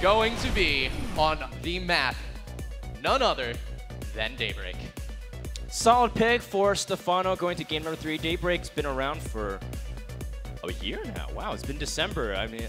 going to be on the map none other than Daybreak. Solid pick for Stephano going to game number 3. Daybreak's been around for a year now. Wow, it's been December. I mean,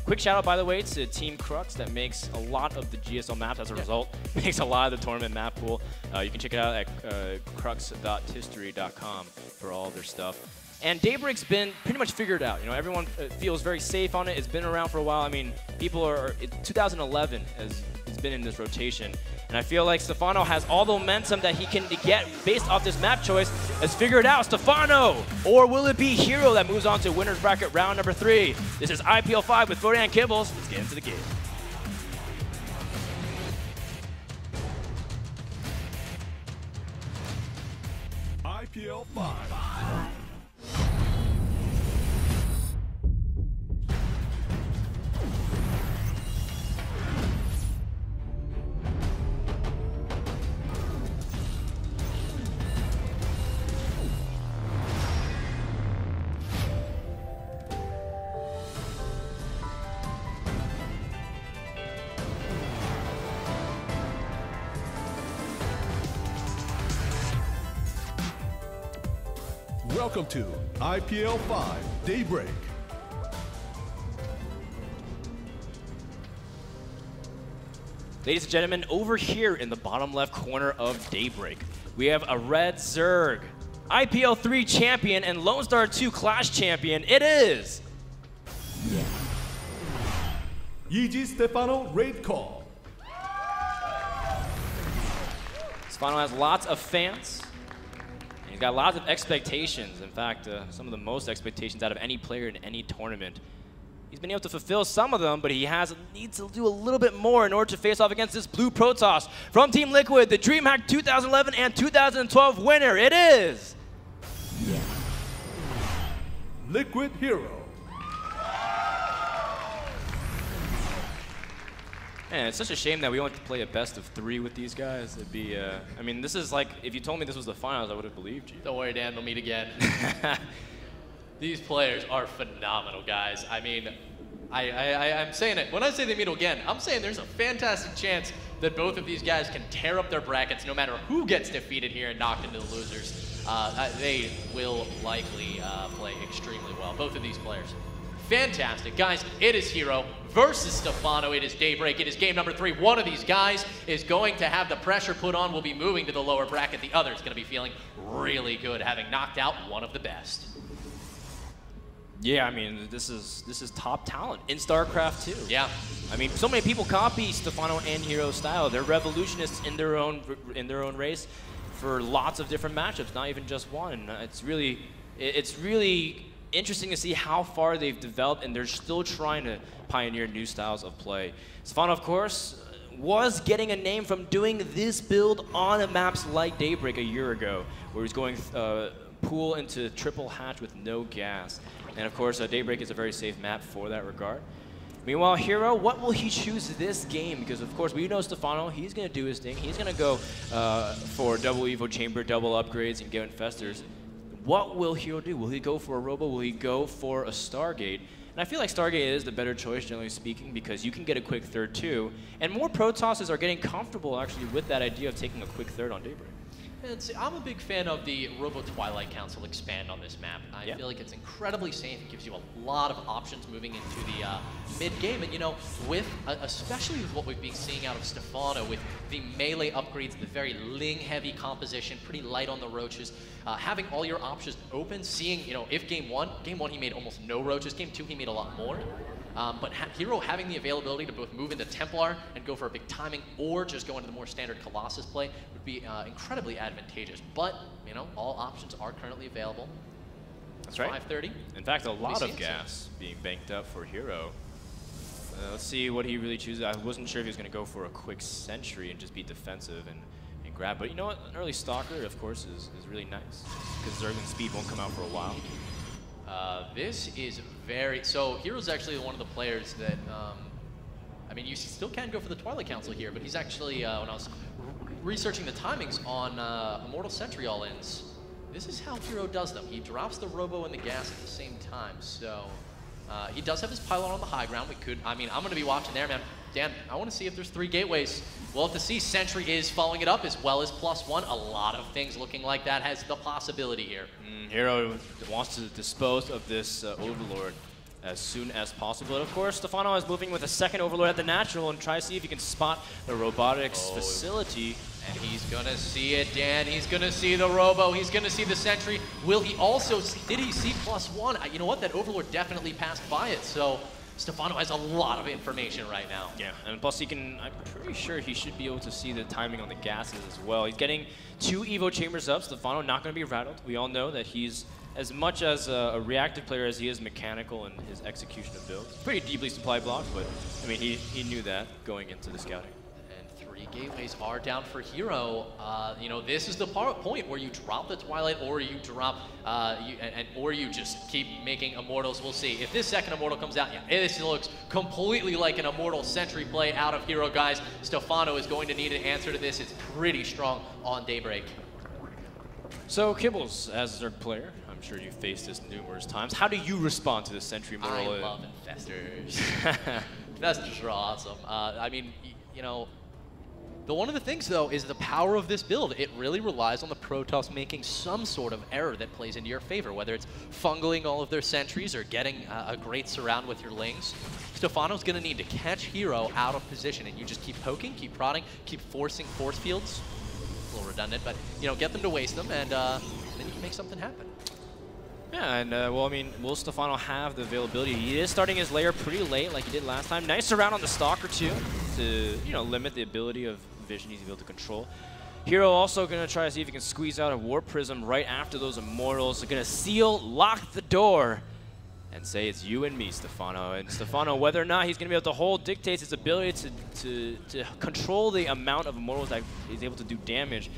quick shout out, by the way, to Team Crux that makes a lot of the GSL maps. As a result, makes a lot of the tournament map pool. You can check it out at crux.history.com for all their stuff. And Daybreak's been pretty much figured out. You know, everyone feels very safe on it. It's been around for a while. I mean, people are 2011 has been in this rotation. And I feel like Stephano has all the momentum that he can get based off this map choice. Let's figure it out, Stephano! Or will it be HerO that moves on to winner's bracket round number 3? This is IPL 5 with Fodan Kibbles. Let's get into the game. IPL 5. Welcome to IPL 5 Daybreak. Ladies and gentlemen, over here in the bottom left corner of Daybreak, we have a eOnZerG, IPL 3 champion and Lone Star 2 Clash champion. It is Stephano raid call. Stephano has lots of fans. He's got lots of expectations. In fact, some of the most expectations out of any player in any tournament. He's been able to fulfill some of them, but he needs to do a little bit more in order to face off against this blue Protoss from Team Liquid, the DreamHack 2011 and 2012 winner. It is Liquid HerO. Man, it's such a shame that we only have to play a best of 3 with these guys. It'd be, I mean, this is like, if you told me this was the finals, I would have believed you. Don't worry, Dan, we'll meet again. These players are phenomenal, guys. I mean, I'm saying it. When I say they meet again, I'm saying there's a fantastic chance that both of these guys can tear up their brackets no matter who gets defeated here and knocked into the losers. They will likely play extremely well, both of these players. Fantastic. Guys, it is HerO versus Stephano. It is Daybreak. It is game number 3. One of these guys is going to have the pressure put on, will be moving to the lower bracket. The other is going to be feeling really good, having knocked out one of the best. Yeah, I mean, this is top talent in Starcraft 2. Yeah. I mean, so many people copy Stephano and HerO style. They're revolutionists in their own race for lots of different matchups, not even just one. It's really interesting to see how far they've developed, and they're still trying to pioneer new styles of play. Stephano, of course, was getting a name from doing this build on maps like Daybreak a year ago, where he was going pool into triple hatch with no gas. And of course, Daybreak is a very safe map for that regard. Meanwhile, HerO, what will he choose this game? Because of course, we know Stephano, he's going to do his thing. He's going to go for double Evo Chamber, double upgrades, and get infestors. What will HerO do? Will he go for a Robo? Will he go for a Stargate? And I feel like Stargate is the better choice, generally speaking, because you can get a quick third too. And more Protosses are getting comfortable actually with that idea of taking a quick third on Daybreak. And see, I'm a big fan of the Robo Twilight Council expand on this map. I feel like it's incredibly safe. It gives you a lot of options moving into the mid-game. And, you know, especially with what we've been seeing out of Stephano, with the melee upgrades, the very Ling-heavy composition, pretty light on the roaches, having all your options open, seeing, you know, if game one he made almost no roaches, game 2 he made a lot more. But HerO having the availability to both move into Templar and go for a big timing, or just go into the more standard Colossus play would be incredibly advantageous. But, you know, all options are currently available. That's right. 5:30. In fact, a lot of gas being banked up for HerO. Let's see what he really chooses. I wasn't sure if he was going to go for a quick Sentry and just be defensive and grab. But you know what? An early Stalker, of course, is really nice, because ZvP speed won't come out for a while. This is very... So, HerO's actually one of the players that... I mean, you still can go for the Twilight Council here, but he's actually, when I was researching the timings on Immortal Sentry all-ins, this is how HerO does them. He drops the Robo and the gas at the same time, so... he does have his pylon on the high ground. I mean, I'm going to be watching there, man. Dan, I want to see if there's 3 gateways. We'll have to see. Sentry is following it up as well as +1. A lot of things looking like that has the possibility here. HerO wants to dispose of this Overlord as soon as possible. And of course, Stephano is moving with a second Overlord at the natural and try to see if he can spot the robotics facility. And he's gonna see it, Dan. He's gonna see the Robo. He's gonna see the Sentry. Will he also see, did he see +1? You know what? That Overlord definitely passed by it. So Stephano has a lot of information right now. Yeah, and plus I'm pretty sure he should be able to see the timing on the gases as well. He's getting 2 Evo chambers up. Stephano not going to be rattled. We all know that he's as much as a reactive player as he is mechanical in his execution of builds. Pretty deeply supply blocked, but I mean, he knew that going into the scouting. And 3 gateways are down for HerO. You know, this is the point where you drop the Twilight, or you drop, or you just keep making Immortals. We'll see. If this second Immortal comes out, yeah, this looks completely like an Immortal Sentry play out of HerO, guys. Stephano is going to need an answer to this. It's pretty strong on Daybreak. So, Kibbles, as a ZerG player, I'm sure you've faced this numerous times. How do you respond to the Sentry Immortal? I love Infestors. Infestors are awesome. I mean, you know, one of the things, though, is the power of this build. It really relies on the Protoss making some sort of error that plays into your favor, whether it's fungling all of their sentries or getting a great surround with your lings. Stephano's going to need to catch HerO out of position, and you just keep poking, keep prodding, keep forcing force fields. A little redundant, but, you know, get them to waste them, and then you can make something happen. Yeah, and well, I mean, will Stephano have the availability? He is starting his layer pretty late, like he did last time. Nice surround on the Stalker, too, to, you know, limit the ability of vision he's able to control. HerO also going to try to see if he can squeeze out a Warp Prism right after those Immortals. They're going to seal, lock the door, and say it's you and me, Stephano. And Stephano, whether or not he's going to be able to hold, dictates his ability to control the amount of Immortals that he's able to do damage.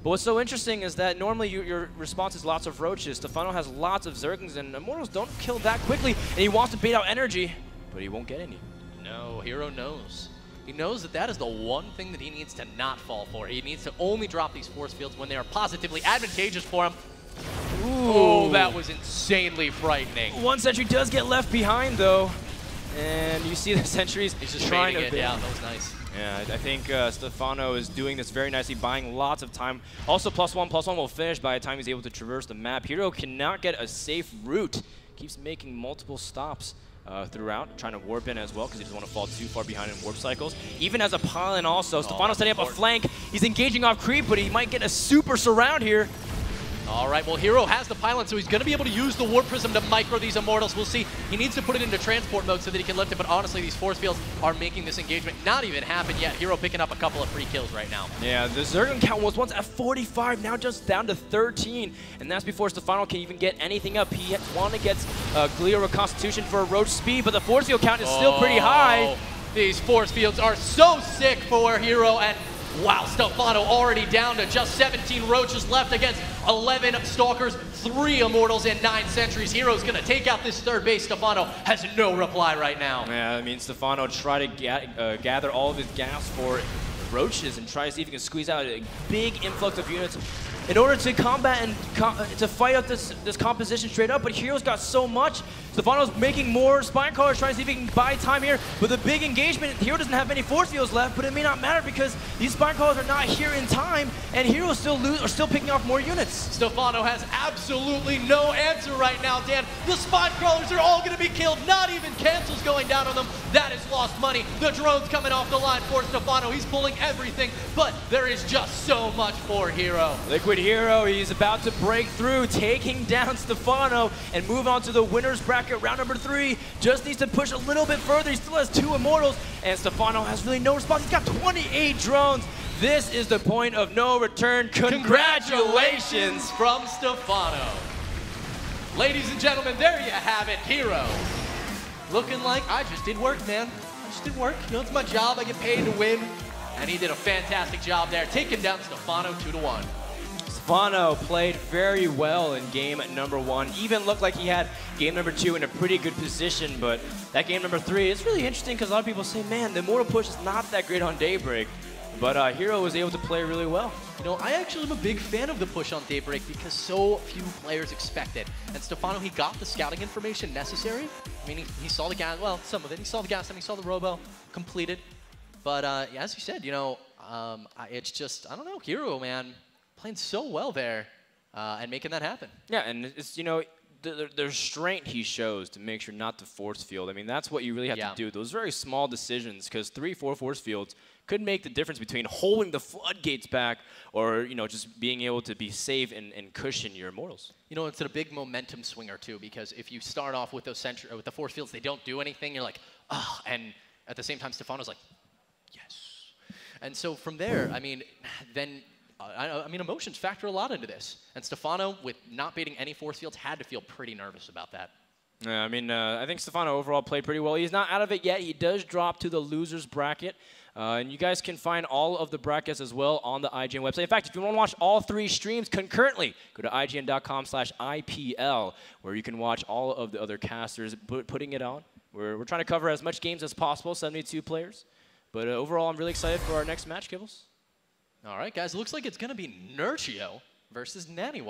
But what's so interesting is that normally your response is lots of Roaches. Stephano has lots of Zerglings, and Immortals don't kill that quickly, and he wants to bait out energy, but he won't get any. No, HerO knows. He knows that that is the one thing that he needs to not fall for. He needs to only drop these force fields when they are positively advantageous for him. Ooh. Oh, that was insanely frightening. One sentry does get left behind, though. And you see the sentries He's just trying to it. Yeah, that was nice. Yeah, I think Stephano is doing this very nicely, buying lots of time. Also, +1 will finish by the time he's able to traverse the map. HerO cannot get a safe route. Keeps making multiple stops throughout, trying to warp in as well because he doesn't want to fall too far behind in warp cycles. Even as a pylon also, Stephano setting up a flank. He's engaging off creep, but he might get a super surround here. All right, well, HerO has the pylon, so he's going to be able to use the Warp Prism to micro these Immortals. We'll see. He needs to put it into transport mode so that he can lift it, but honestly, these force fields are making this engagement not even happen yet. HerO picking up a couple of free kills right now. Yeah, the Zerglin count was once at 45, now just down to 13, and that's before Stephano can even get anything up. He gets Glial Reconstitution for a Roach speed, but the force field count is still pretty high. These force fields are so sick for HerO, and wow, Stephano already down to just 17 Roaches left against 11 Stalkers, 3 Immortals, and 9 Sentries. HerO's going to take out this third base. Stephano has no reply right now. Yeah, I mean, Stephano tried to gather all of his gas for Roaches and try to see if he can squeeze out a big influx of units in order to combat and to fight out this composition straight up. But HerO's got so much. Stephano's making more Spine Crawlers, trying to see if he can buy time here. With a big engagement, HerO doesn't have any force fields left, but it may not matter because these Spine Crawlers are not here in time, and HerO's still picking off more units. Stephano has absolutely no answer right now, Dan. The Spine Crawlers are all going to be killed. Not even cancels going down on them. That is lost money. The drone's coming off the line for Stephano. He's pulling everything, but there is just so much for HerO. Liquid HerO, he's about to break through, taking down Stephano and move on to the winner's bracket. Round number 3, just needs to push a little bit further. He still has 2 Immortals, and Stephano has really no response. He's got 28 drones. This is the point of no return. Congratulations from Stephano. Ladies and gentlemen, there you have it, HerO. Looking like I just did work, man. I just did work. You know, it's my job. I get paid to win. And he did a fantastic job there, taking down Stephano 2-1. Stephano played very well in game number 1. Even looked like he had game number 2 in a pretty good position, but that game number 3 is really interesting because a lot of people say, man, the Immortal push is not that great on Daybreak. But HerO was able to play really well. You know, I actually am a big fan of the push on Daybreak because so few players expect it. And Stephano, he got the scouting information necessary. I mean, he saw the gas, well, some of it. He saw the gas and he saw the Robo completed. But as you said, you know, it's just, I don't know, HerO, man, playing so well there and making that happen. Yeah, and it's, you know, the restraint he shows to make sure not to force field. I mean, that's what you really have to do. Those very small decisions, because 3-4 force fields could make the difference between holding the floodgates back or, you know, just being able to be safe and cushion your immortals. You know, it's a big momentum swinger, too, because if you start off with those with the force fields, they don't do anything, you're like, ah, and at the same time, Stephano's like, yes. And so from there, I mean, then... I mean, emotions factor a lot into this. And Stephano, with not baiting any force fields, had to feel pretty nervous about that. Yeah, I mean, I think Stephano overall played pretty well. He's not out of it yet. He does drop to the losers bracket. And you guys can find all of the brackets as well on the IGN website. In fact, if you want to watch all 3 streams concurrently, go to IGN.com/IPL, where you can watch all of the other casters putting it on. We're trying to cover as much games as possible, 72 players. But overall, I'm really excited for our next match, Kibbles. All right, guys, it looks like it's going to be NMrUUG versus Nanny.